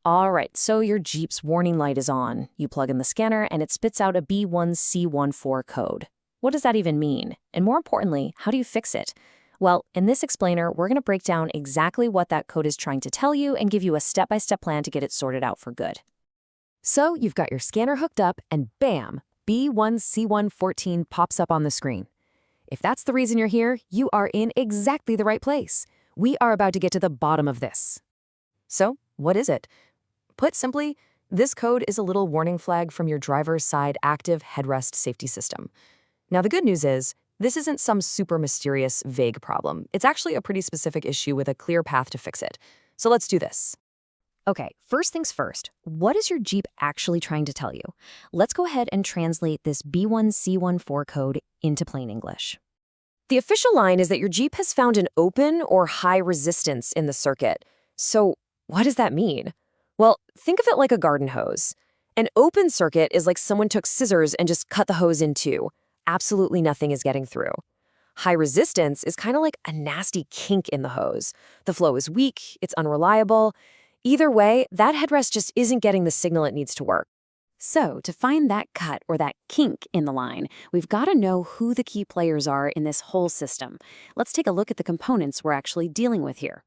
All right, so your Jeep's warning light is on. You plug in the scanner and it spits out a B1C14 code. What does that even mean? And more importantly, how do you fix it? Well, in this explainer, we're going to break down exactly what that code is trying to tell you and give you a step-by-step plan to get it sorted out for good. So you've got your scanner hooked up and bam, B1C14 pops up on the screen. If that's the reason you're here, you are in exactly the right place. We are about to get to the bottom of this. So, what is it? Put simply, this code is a little warning flag from your driver's side active headrest safety system. Now, the good news is, this isn't some super mysterious, vague problem. It's actually a pretty specific issue with a clear path to fix it. So let's do this. Okay, first things first, what is your Jeep actually trying to tell you? Let's go ahead and translate this B1C14 code into plain English. The official line is that your Jeep has found an open or high resistance in the circuit. So what does that mean? Well, think of it like a garden hose. An open circuit is like someone took scissors and just cut the hose in two. Absolutely nothing is getting through. High resistance is kind of like a nasty kink in the hose. The flow is weak, it's unreliable. Either way, that headrest just isn't getting the signal it needs to work. So, to find that cut or that kink in the line, we've got to know who the key players are in this whole system. Let's take a look at the components we're actually dealing with here.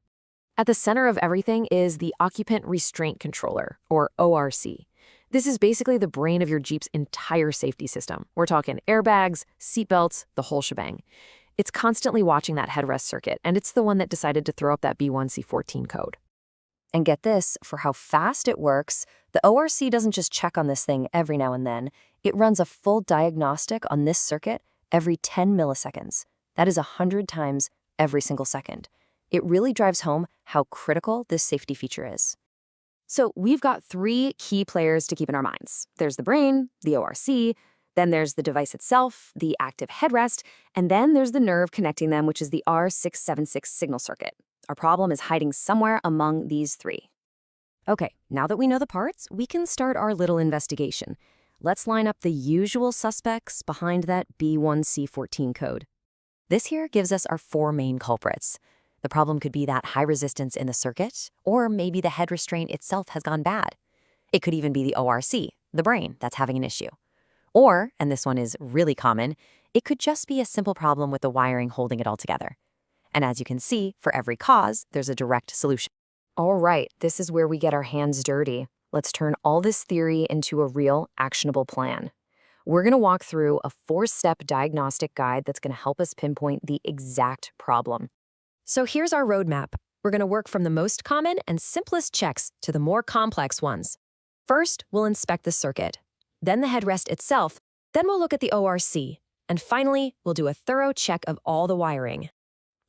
At the center of everything is the Occupant Restraint Controller, or ORC. This is basically the brain of your Jeep's entire safety system. We're talking airbags, seatbelts, the whole shebang. It's constantly watching that headrest circuit, and it's the one that decided to throw up that B1C14 code. And get this, for how fast it works, the ORC doesn't just check on this thing every now and then. It runs a full diagnostic on this circuit every 10 milliseconds. That is 100 times every single second. It really drives home how critical this safety feature is. So we've got three key players to keep in our minds. There's the brain, the ORC, then there's the device itself, the active headrest, and then there's the nerve connecting them, which is the R676 signal circuit. Our problem is hiding somewhere among these three. Okay, now that we know the parts, we can start our little investigation. Let's line up the usual suspects behind that B1C14 code. This here gives us our four main culprits. The problem could be that high resistance in the circuit, or maybe the head restraint itself has gone bad. It could even be the ORC, the brain, that's having an issue. Or, and this one is really common, it could just be a simple problem with the wiring holding it all together. And as you can see, for every cause, there's a direct solution. All right, this is where we get our hands dirty. Let's turn all this theory into a real, actionable plan. We're going to walk through a 4-step diagnostic guide that's going to help us pinpoint the exact problem. So here's our roadmap. We're going to work from the most common and simplest checks to the more complex ones. First, we'll inspect the circuit, then the headrest itself, then we'll look at the ORC, and finally, we'll do a thorough check of all the wiring.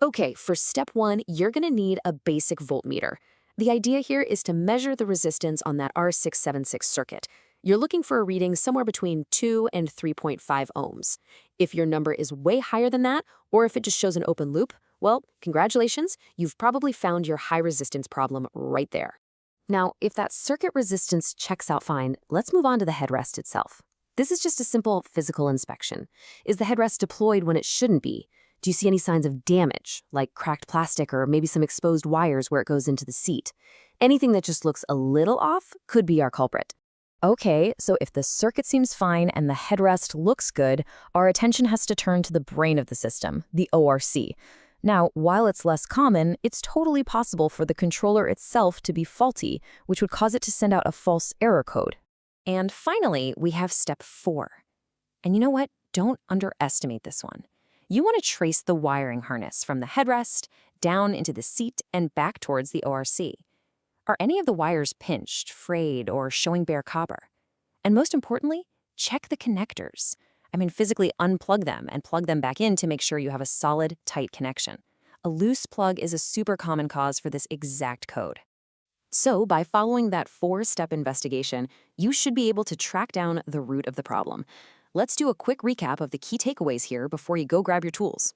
Okay, for step 1, you're going to need a basic voltmeter. The idea here is to measure the resistance on that R676 circuit. You're looking for a reading somewhere between 2 and 3.5 ohms. If your number is way higher than that, or if it just shows an open loop, well, congratulations, you've probably found your high resistance problem right there. Now, if that circuit resistance checks out fine, let's move on to the headrest itself. This is just a simple physical inspection. Is the headrest deployed when it shouldn't be? Do you see any signs of damage, like cracked plastic or maybe some exposed wires where it goes into the seat? Anything that just looks a little off could be our culprit. Okay, so if the circuit seems fine and the headrest looks good, our attention has to turn to the brain of the system, the ORC. Now, while it's less common, it's totally possible for the controller itself to be faulty, which would cause it to send out a false error code. And finally, we have step 4. And you know what? Don't underestimate this one. You want to trace the wiring harness from the headrest down into the seat and back towards the ORC. Are any of the wires pinched, frayed, or showing bare copper? And most importantly, check the connectors. Physically unplug them and plug them back in to make sure you have a solid, tight connection. A loose plug is a super common cause for this exact code. So, by following that 4-step investigation, you should be able to track down the root of the problem. Let's do a quick recap of the key takeaways here before you go grab your tools.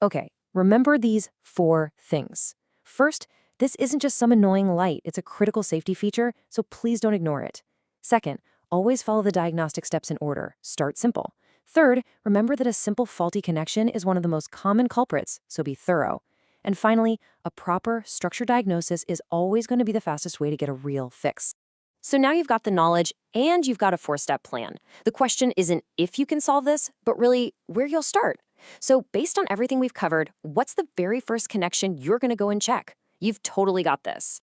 Okay, remember these 4 things. First, this isn't just some annoying light. It's a critical safety feature, so please don't ignore it. Second, always follow the diagnostic steps in order. Start simple. Third, remember that a simple faulty connection is one of the most common culprits, so be thorough. And finally, a proper structure diagnosis is always going to be the fastest way to get a real fix. So now you've got the knowledge and you've got a 4-step plan. The question isn't if you can solve this, but really where you'll start. So based on everything we've covered, what's the very first connection you're going to go and check? You've totally got this.